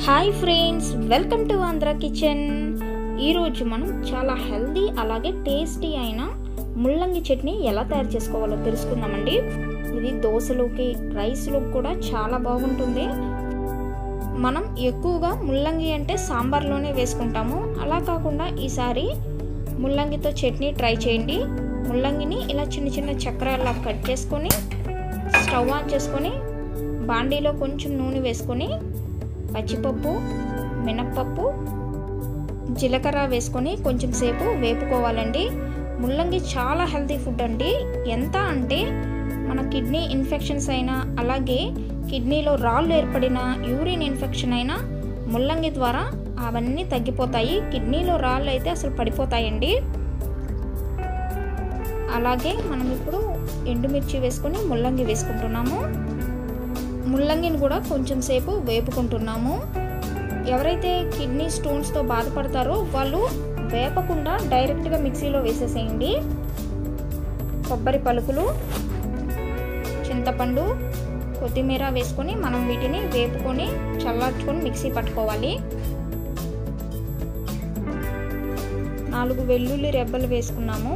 Hi friends, welcome to Andhra kitchen. ఈరోజు మనం చాలా హెల్దీ అలాగే టేస్టీ అయిన ముల్లంగి చట్నీ ఎలా తయారు చేసుకోవాలో తెలుసుకుందామండి. ఇది దోశలోకి రైస్లోకి కూడా చాలా బాగుంటుంది. మనం ఎక్కువగా ముల్లంగి అంటే సాంబార్లోనే వేసుకుంటాము. అలా కాకుండా ఈసారి ముల్లంగితో చట్నీ ట్రై చేయండి. ముల్లంగిని ఇలా చిన్న చిన్న చక్రాల్లా కట్ చేసుకొని స్టవ్ ఆన్ చేసుకొని బాండీలో కొంచెం నూనె వేసుకొని పచ్చిపప్పు, మినప్పప్పు, జీలకర్ర వేసుకొని కొంచెం సేపు వేపుకోవాలండి. ముల్లంగి చాలా హెల్తీ ఫుడ్ అండి. ఎంత అంటే మన కిడ్నీ ఇన్ఫెక్షన్స్ అయినా అలాగే కిడ్నీలో రాళ్ళు ఏర్పడిన యూరిన్ ఇన్ఫెక్షన్ అయినా ముల్లంగి ద్వారా అవన్నీ తగ్గిపోతాయి. కిడ్నీలో రాళ్ళు అయితే అసలు పడిపోతాయండి. అలాగే మనం ఇప్పుడు ఎండుమిర్చి వేసుకొని ముల్లంగి వేసుకుంటున్నాము. ముల్లంగిని కూడా కొంచెం సేపు వేపుకుంటున్నాము. ఎవరైతే కిడ్నీ స్టోన్స్తో బాధపడతారో వాళ్ళు వేపకుండా డైరెక్ట్గా మిక్సీలో వేసేసేయండి. కొబ్బరి పలుకులు, చింతపండు, కొత్తిమీర వేసుకొని మనం వీటిని వేపుకొని చల్లార్చుకొని మిక్సీ పట్టుకోవాలి. 4 వెల్లుల్లి రెబ్బలు వేసుకున్నాము.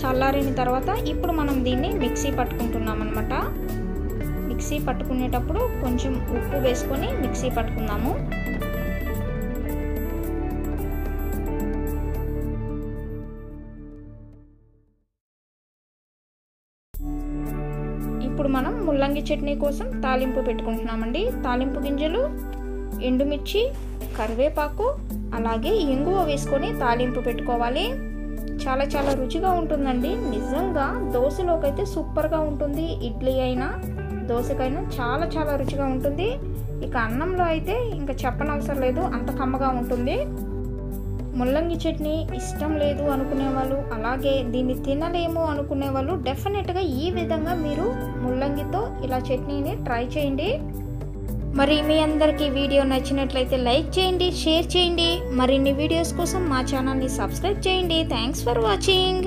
చల్లారిన తర్వాత ఇప్పుడు మనం దీన్ని మిక్సీ పట్టుకుంటున్నాం అన్నమాట. మిక్సీ పట్టుకునేటప్పుడు కొంచెం ఉప్పు వేసుకొని మిక్సీ పట్టుకుందాము. ఇప్పుడు మనం ముల్లంగి చట్నీ కోసం తాలింపు పెట్టుకుంటున్నామండి. తాలింపు గింజలు, ఎండుమిర్చి, కరివేపాకు అలాగే ఇంగువ వేసుకొని తాలింపు పెట్టుకోవాలి. చాలా చాలా రుచిగా ఉంటుందండి. నిజంగా దోశలోకి అయితే సూపర్గా ఉంటుంది. ఇడ్లీ అయినా దోశకైనా చాలా చాలా రుచిగా ఉంటుంది. ఇక అన్నంలో అయితే ఇంకా చెప్పనవసరం లేదు, అంత కమ్మగా ఉంటుంది. ముల్లంగి చట్నీ ఇష్టం లేదు అనుకునే వాళ్ళు అలాగే దీన్ని తినలేము అనుకునే వాళ్ళు డెఫినెట్గా ఈ విధంగా మీరు ముల్లంగితో ఇలా చట్నీని ట్రై చేయండి. మరి మీ అందరికీ వీడియో నచ్చినట్లయితే లైక్ చేయండి, షేర్ చేయండి. మరిన్ని వీడియోస్ కోసం మా ఛానల్ని సబ్స్క్రైబ్ చేయండి. Thanks for watching.